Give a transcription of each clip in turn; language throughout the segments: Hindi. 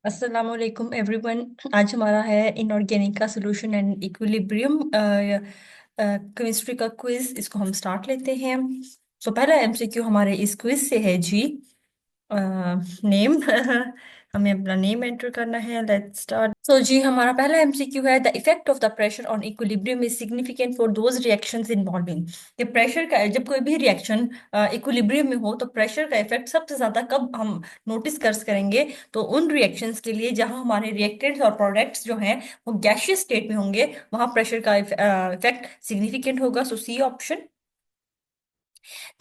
अस्सलाम वालेकुम एवरीवन। आज हमारा है इनऑर्गेनिक का सोल्यूशन एंड इक्विलिब्रियम केमिस्ट्री का क्विज। इसको हम स्टार्ट लेते हैं। तो पहला एमसीक्यू हमारे इस क्विज से है जी। नेम हमें अपना नेम एंटर करना है। Let's start. सो जी, हमारा पहला एमसीक्यू है, the effect of the pressure on equilibrium is significant for those reactions involving. कि प्रेशर का, जब कोई भी रिएक्शन इक्विलिब्रियम में हो तो प्रेशर का इफेक्ट सबसे ज्यादा कब हम नोटिस कर करेंगे, तो उन रिएक्शंस के लिए जहां हमारे रिएक्टेंट्स और प्रोडक्ट्स जो हैं वो गैसियस स्टेट में होंगे, वहां प्रेशर का इफेक्ट सिग्निफिकेंट होगा। So C option.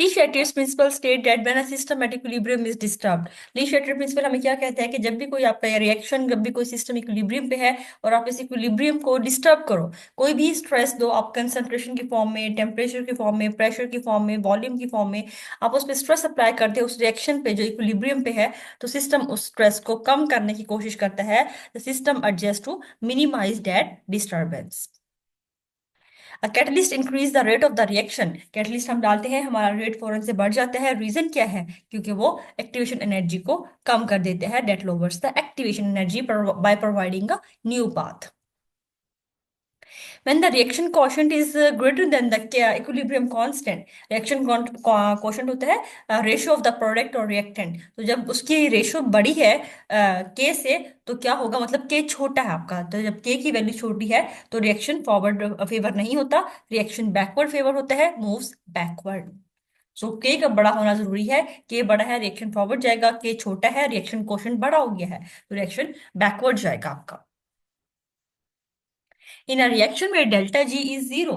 Le Chatelier's principle state that when a system at equilibrium is disturbed. Le Chatelier principle हमें क्या कहता है कि जब भी कोई आपका रिएक्शन, जब भी कोई सिस्टम इक्विलिब्रियम पे है और आप इस इक्विलिब्रियम को डिस्टर्ब करो, कोई भी स्ट्रेस दो आप, कंसंट्रेशन की फॉर्म में, टेम्परेचर की फॉर्म में, प्रेशर की फॉर्म में, वॉल्यूम की फॉर्म में, आप उस पर स्ट्रेस अप्लाई करते हो उस रिएक्शन पे जो इक्विलिब्रियम पे है, तो सिस्टम उस स्ट्रेस को कम करने की कोशिश करता है। The system adjust to minimize that disturbance. A catalyst increase the rate of the reaction. Catalyst हम डालते हैं, हमारा रेट फौरन से बढ़ जाता है। रीजन क्या है? क्योंकि वो एक्टिवेशन एनर्जी को कम कर देते हैं। That lowers the activation energy by providing a new path. When the reaction quotient is greater than the equilibrium constant, reaction quotient होता है रेशियो ऑफ द प्रोडक्ट और रिएक्टेंट। तो जब उसकी रेशियो बड़ी है के से, तो क्या होगा, मतलब के छोटा है आपका, तो जब के की वैल्यू छोटी है तो रिएक्शन फॉरवर्ड फेवर नहीं होता, रिएक्शन बैकवर्ड फेवर होता है, मूव्स बैकवर्ड। सो के का बड़ा होना जरूरी है। के बड़ा है, रिएक्शन फॉरवर्ड जाएगा। के छोटा है, रिएक्शन क्वोशंट बड़ा हो गया है, तो रिएक्शन बैकवर्ड जाएगा आपका। इन अ रिएक्शन में delta G is zero,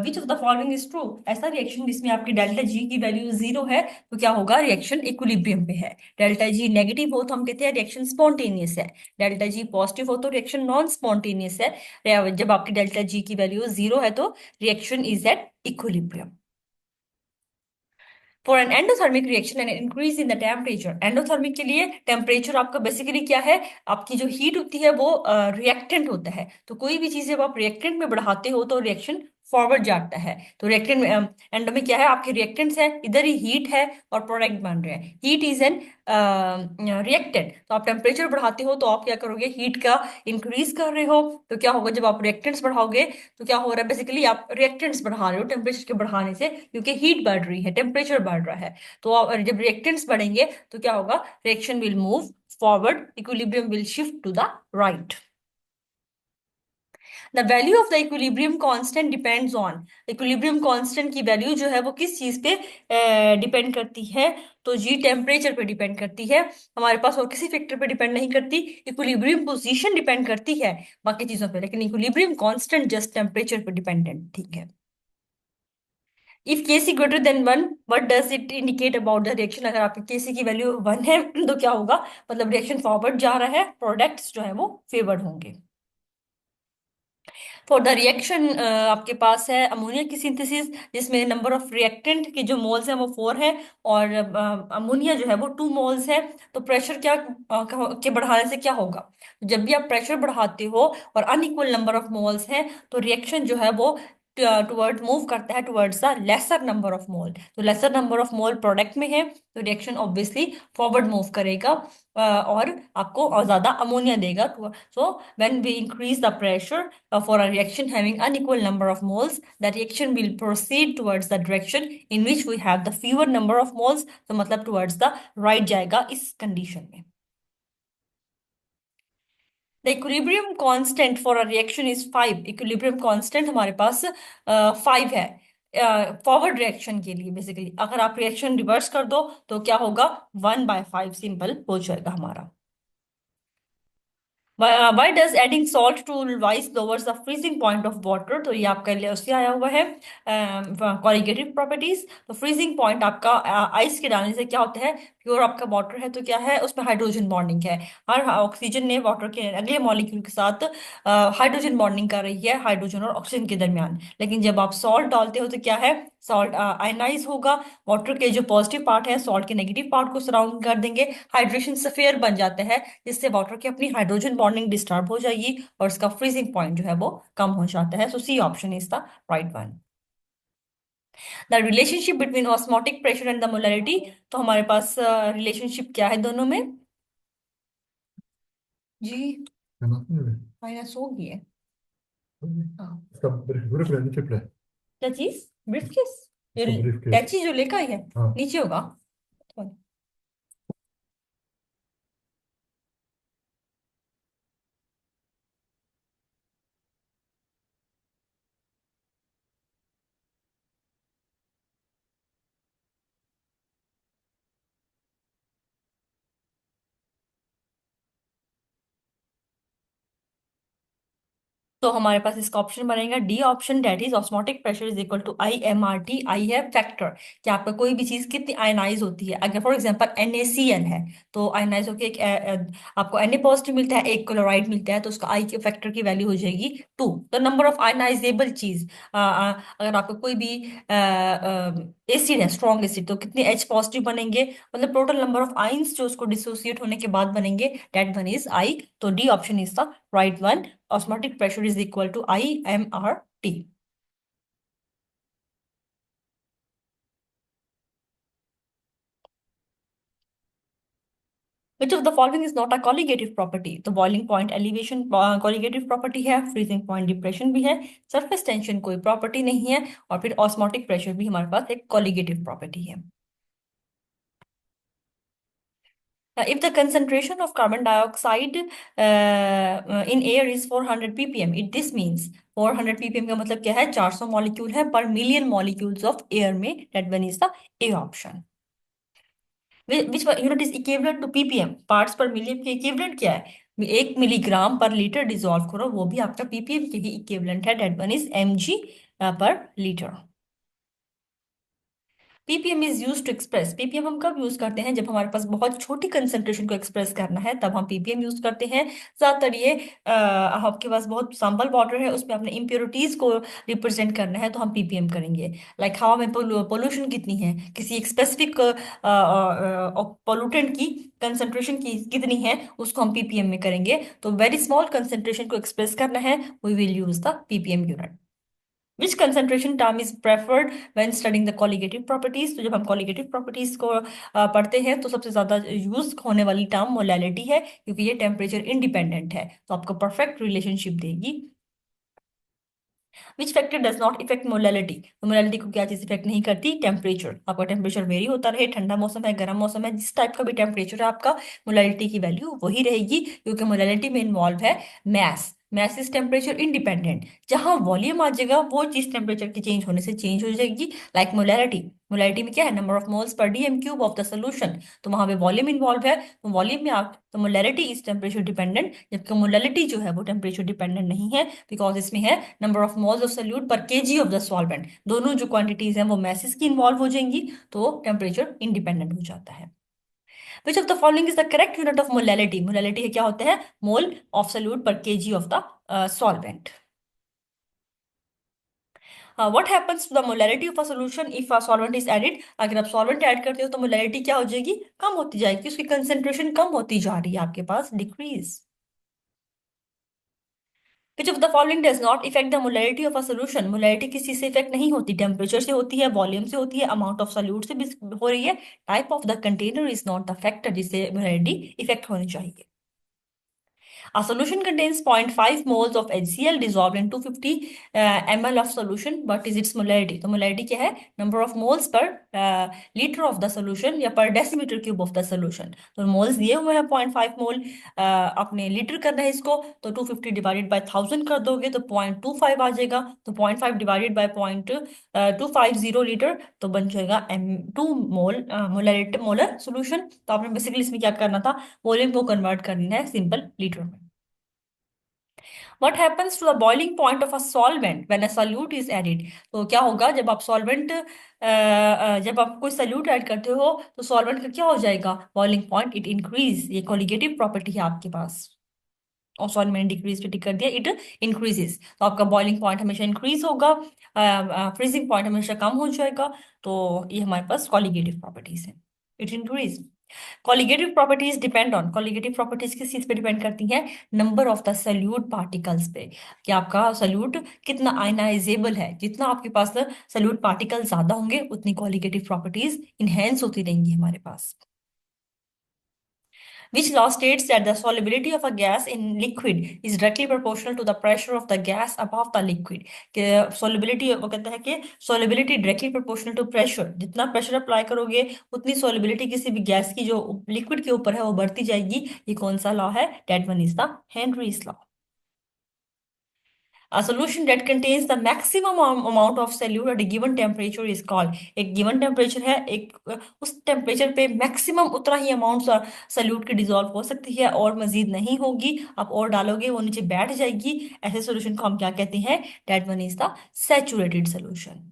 which of the following is true. ऐसा रिएक्शन जिसमें आपकी डेल्टा जी की वैल्यू जीरो है, तो क्या होगा, रिएक्शन इक्विलिब्रियम पे है। डेल्टा जी नेगेटिव हो तो हम कहते हैं रिएक्शन स्पॉन्टेनियस है। डेल्टा जी पॉजिटिव हो तो रिएक्शन नॉन स्पॉन्टेनियस है। जब आपकी डेल्टा जी की वैल्यू जीरो है तो reaction is at equilibrium. For an endothermic reaction and increase in the temperature. Endothermic के लिए टेम्परेचर आपका बेसिकली क्या है, आपकी जो हीट होती है वो रिएक्टेंट होता है। तो कोई भी चीज जब आप रिएक्टेंट में बढ़ाते हो तो रिएक्शन फॉरवर्ड जाता है। तो रिएक्टेंट में, एंडो में क्या है, आपके रिएक्टेंट्स है, इधर ही हीट है और प्रोडक्ट बन रहे हैं। Heat is an reactant. तो आप टेम्परेचर बढ़ाते हो तो आप क्या करोगे, हीट का इंक्रीज कर रहे हो। तो क्या होगा, जब आप रिएक्टेंट्स बढ़ाओगे तो क्या हो रहा है, बेसिकली आप रिएक्टेंट्स बढ़ा रहे हो टेम्परेचर के बढ़ाने से, क्योंकि हीट बढ़ रही है, टेम्परेचर बढ़ रहा है। तो जब रिएक्टेंट्स बढ़ेंगे तो क्या होगा, reaction will move forward, equilibrium will shift to the right. The value of the equilibrium constant depends on. Equilibrium constant की वैल्यू जो है वो किस चीज पे डिपेंड करती है, तो जी टेम्परेचर पे डिपेंड करती है। हमारे पास और किसी फैक्टर पे डिपेंड नहीं करती। इक्विलिब्रियम पोजीशन डिपेंड करती है बाकी चीजों पे, लेकिन इक्विलिब्रियम कांस्टेंट जस्ट टेम्परेचर पे डिपेंडेंट, ठीक है। If KC greater than one, what does it indicate about the reaction. अगर आपके केसी की वैल्यू वन है तो क्या होगा, मतलब रिएक्शन फॉरवर्ड जा रहा है, प्रोडक्ट्स जो है वो फेवर्ड होंगे। फॉर द रिएक्शन आपके पास है अमोनिया की सिंथेसिस, जिसमें नंबर ऑफ रिएक्टेंट के जो मोल्स हैं वो फोर है और अमोनिया जो है वो टू मोल्स है। तो प्रेशर क्या के बढ़ाने से क्या होगा, जब भी आप प्रेशर बढ़ाते हो और अनइक्वल नंबर ऑफ मोल्स हैं, तो रिएक्शन जो है वो टुवर्ड मूव करता है towards the lesser number of mole. तो lesser number of mole product में है, तो रिएक्शन ऑब्वियसली फॉरवर्ड मूव करेगा और आपको और ज्यादा अमोनिया देगा। So when we increase the pressure for a reaction having unequal number of moles, the reaction will proceed towards the direction in which we have the fewer number of moles, तो मतलब towards the right जाएगा इस condition में। The equilibrium constant for a reaction is 5। equilibrium constant हमारे पास 5 है फॉरवर्ड रिएक्शन के लिए। बेसिकली अगर आप रिएक्शन रिवर्स कर दो तो क्या होगा, 1/5 सिंपल हो जाएगा हमारा। Why does adding salt to rice lowers the freezing point of water। तो ये आपका लिए उससे आया हुआ है कॉलिगेटिव प्रॉपर्टीज। तो फ्रीजिंग पॉइंट आपका आइस के डालने से क्या होता है, प्योर आपका वाटर है तो क्या है, उसमें हाइड्रोजन बॉन्डिंग है। हर ऑक्सीजन ने वाटर के अगले मॉलिक्यूल के साथ हाइड्रोजन बॉन्डिंग कर रही है, हाइड्रोजन और ऑक्सीजन के दरमियान। लेकिन जब आप सॉल्ट डालते हो तो क्या है, सॉल्ट आयनाइज होगा, वाटर के जो पॉजिटिव पार्ट है सॉल्ट के नेगेटिव पार्ट को सराउंड कर देंगे, हाइड्रेशन स्फीयर बन जाता है, जिससे वाटर की अपनी हाइड्रोजन बॉन्डिंग डिस्टर्ब हो जाएगी और इसका फ्रीजिंग पॉइंट जो है वो कम हो जाता है। So C option is the right one. The relationship between osmotic pressure and the molarity. तो हमारे पास रिलेशनशिप क्या है दोनों में, जी है ना? माइनस हो गई है। हाँ। इसका ब्रीफ ब्रीफ है, नीचे पे है। क्या चीज? Brief case? ये इसका ब्रीफ केस। टैची जो लेकर आई है हाँ। नीचे होगा। तो हमारे पास इसका ऑप्शन बनेगा D option, that is osmotic pressure is equal to IMRT। I है फैक्टर कि आपका कोई भी चीज कितनी आयनाइज होती है। अगर फॉर एग्जांपल NaCl है तो आयनाइज होकर एक आपको Na पॉजिटिव मिलता है, एक क्लोराइड मिलता है, तो उसका आई के फैक्टर की वैल्यू हो जाएगी 2। द नंबर ऑफ आयनाइजेबल चीज, अगर आपको कोई भी एसिड है, स्ट्रॉन्ग एसिड, तो कितने H पॉजिटिव बनेंगे, मतलब टोटल नंबर ऑफ आइंस जो उसको डिसोसिएट होने के बाद बनेंगे, दैट वन इज आई। तो D option is the right one. Osmotic pressure is equal to IMRT. Which of the following is not a colligative property? तो boiling point elevation colligative property है, freezing point depression भी है, surface tension कोई property नहीं है, और फिर osmotic pressure भी हमारे पास एक colligative property है। If the concentration of carbon dioxide in air is 400 ppm, this means 400 ppm का मतलब क्या है? 400 मॉलिक्यूल है per million molecules of air में, that one is the A option। Which unit is equivalent to ppm, parts per million के इक्विवेलेंट क्या है? 1 मिलीग्राम पर लीटर डिसॉल्व करो, वो भी आपका ppm के ही इक्विवेलेंट है, that one is mg per litre. ppm is use to express, ppm हम कब यूज करते हैं? जब हमारे पास बहुत छोटी कंसेंट्रेशन को एक्सप्रेस करना है तब हम ppm यूज करते हैं। ज्यादातर ये आपके पास बहुत सैंपल वाटर है, उसमें अपने इम्प्योरिटीज को रिप्रेजेंट करना है तो हम ppm करेंगे। लाइक हवा में पोल्यूशन कितनी है, किसी एक स्पेसिफिक पोल्यूटेंट की कंसेंट्रेशन की कितनी है, उसको हम ppm में करेंगे। तो वेरी स्मॉल कंसेंट्रेशन को एक्सप्रेस करना है, we will use the ppm unit. Which concentration term is preferred when studying the colligative properties? तो जब हम कॉलिगेटिव प्रॉपर्टीज को पढ़ते हैं तो सबसे ज्यादा यूज होने वाली टर्म मोलैलिटी है, क्योंकि ये टेम्परेचर इंडिपेंडेंट है, तो आपको परफेक्ट रिलेशनशिप देगी। Which factor does not effect molality? तो मोलैलिटी को क्या चीज इफेक्ट नहीं करती? टेम्परेचर। आपका टेम्परेचर वेरी होता रहे, ठंडा मौसम है, गर्म मौसम है, जिस टाइप का भी टेम्परेचर है आपका, मोलैलिटी की वैल्यू वही रहेगी, क्योंकि मोलैलिटी में इन्वॉल्व है mass. Mass is temperature independent. जहां वॉल्यूम आ जाएगा वो चीज टेम्परेचर के चेंज होने से चेंज हो जाएगी। लाइक मोलैलिटी, मोलैलिटी में क्या है? Number of moles per DM cube of the solution, तो वहां पे वॉल्यूम इन्वॉल्व है, तो वॉल्यूम में आप, तो मोलैलिटी इज टेम्परेचर डिपेंडेंट, जबकि मोलैलिटी जो है वो टेम्परेचर डिपेंडेंट नहीं है, बिकॉज इसमें है number of moles of solute per KG of the solvent, दोनों जो क्वांटिटीज हैं वो मैसेस की इन्वॉल्व हो जाएंगी, तो टेम्परेचर इंडिपेंडेंट हो जाता है। Which of the following is the correct unit of molality? Molality क्या होता है? Mole of solute per KG of the solvent. What happens to the molality of a solution if a solvent is added? अगर आप सॉल्वेंट ऐड करते हो तो मोलैलिटी क्या हो जाएगी? कम होती जाएगी, उसकी कंसेंट्रेशन कम होती जा रही है आपके पास, decrease. Which of the following does not affect the molarity of a solution? Molarity किस चीज से इफेक्ट नहीं होती? टेम्परेचर से होती है, वॉल्यूम से होती है, अमाउंट ऑफ सॉल्यूट से भी हो रही है। Type of the container is not the factor जिससे मोलैरिटी इफेक्ट होनी चाहिए। A solution contains 0.5 moles of HCl dissolved in 250 ml of solution. What is its molarity? तो molarity क्या है? Number of moles per liter of the solution या per decimeter cube of the solution। तो moles दिए हुए हैं 0.5 मोल, अपने लीटर करना है इसको, तो 250 डिवाइडेड बाय 1000 कर दोगे तो 0.25 आ जाएगा, तो 0.5 डिवाइडेड बाय 0.250 लीटर, तो बन जाएगा M2 मोल मोलर मोलर सोल्यूशन। तो आपने बेसिकली इसमें क्या करना था? वॉल्यूम को कन्वर्ट करना है सिंपल लीटर में। What happens to the boiling point of a solvent when a solute is added? तो क्या होगा जब आप सॉल्वेंट, जब आप कोई सॉल्यूट ऐड करते हो तो सॉल्वेंट का क्या हो जाएगा? बॉइलिंग पॉइंट इट इंक्रीज, ये कोलिगेटिव प्रॉपर्टी है आपके पास। और सॉल्वेंट मैंने डिक्रीज पे टिक कर दिया, इट इंक्रीजेस, तो आपका बॉइलिंग पॉइंट हमेशा इंक्रीज होगा, फ्रीजिंग पॉइंट हमेशा कम हो जाएगा। तो ये हमारे पास कॉलिगेटिव प्रॉपर्टीज है, it increase. Colligative properties depend on, colligative properties किस चीज पे डिपेंड करती हैं? Number of the solute particles पे, कि आपका सल्यूट कितना आयनाइजेबल है। जितना आपके पास सल्यूट पार्टिकल ज्यादा होंगे उतनी कॉलिगेटिव प्रॉपर्टीज इनहेंस होती रहेंगी हमारे पास। Which law states that the solubility of a gas in liquid is directly proportional to the pressure of the gas above the liquid? कि solubility वो कहता है कि solubility directly proportional to pressure, जितना प्रेशर अप्लाई करोगे उतनी solubility किसी भी गैस की जो लिक्विड के ऊपर है वो बढ़ती जाएगी। ये कौन सा लॉ है? That one is the Henry's law. A solution that contains the maximum amount of solute at a given temperature is called, एक given temperature है, एक उस टेम्परेचर पे मैक्सिमम उतना ही अमाउंट सल्यूट की डिजोल्व हो सकती है और मजीद नहीं होगी। आप और डालोगे वो नीचे बैठ जाएगी। ऐसे सोल्यूशन को हम क्या कहते हैं? That one is the saturated solution.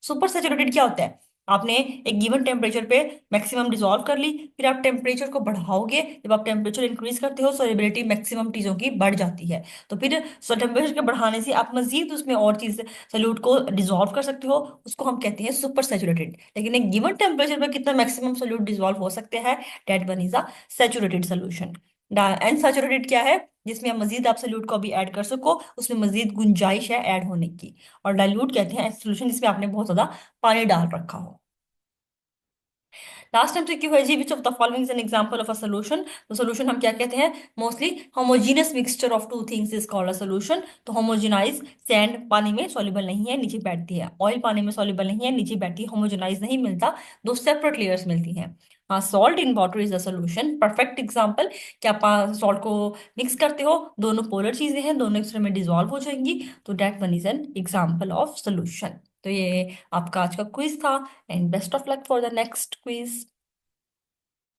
Super saturated क्या होता है? आपने एक गिवन टेम्परेचर पे मैक्सिमम डिसॉल्व कर ली, फिर आप टेम्परेचर को बढ़ाओगे। जब आप टेम्परेचर इंक्रीज करते हो सोलिबिलिटी मैक्सिमम चीजों की बढ़ जाती है, तो फिर टेम्परेचर के बढ़ाने से आप मजीद उसमें और चीज सल्यूट को डिसॉल्व कर सकते हो। उसको हम कहते हैं सुपर सैचुरेटेड। लेकिन एक गिवन टेम्परेचर पे कितना मैक्सिमम सल्यूट डिसॉल्व हो सकते हैं? That one is a saturated solution. Unsaturated क्या है? जिसमें आप मजीद आप सल्यूट को भी ऐड कर सको, उसमें मजीद गुंजाइश है ऐड होने की। और डाइल्यूट कहते हैं ऐसे सॉल्यूशन जिसमें आपने बहुत ज्यादा पानी डाल रखा हो। लास्ट टाइम से क्यों है जी, which of the following is an example of a solution? तो सॉल्यूशन हम क्या कहते हैं? Mostly homogeneous mixture of two things is called a solution. तो होमोजेनाइज सैंड पानी में सॉल्युबल नहीं है, नीचे बैठती है। ऑयल पानी में सॉल्युबल नहीं है, नीचे बैठती है। होमोजेनाइज नहीं मिलता, दो सेपरेट लेयर्स मिलती हैं। हाँ, salt in water is a solution, perfect example. क्या आप सॉल्ट को मिक्स करते हो, दोनों पोलर चीजें हैं, दोनों एक दूसरे में डिजोल्व हो जाएंगी, तो that one is an example of solution. तो ये आपका आज का क्विज था, and best of luck for the next quiz.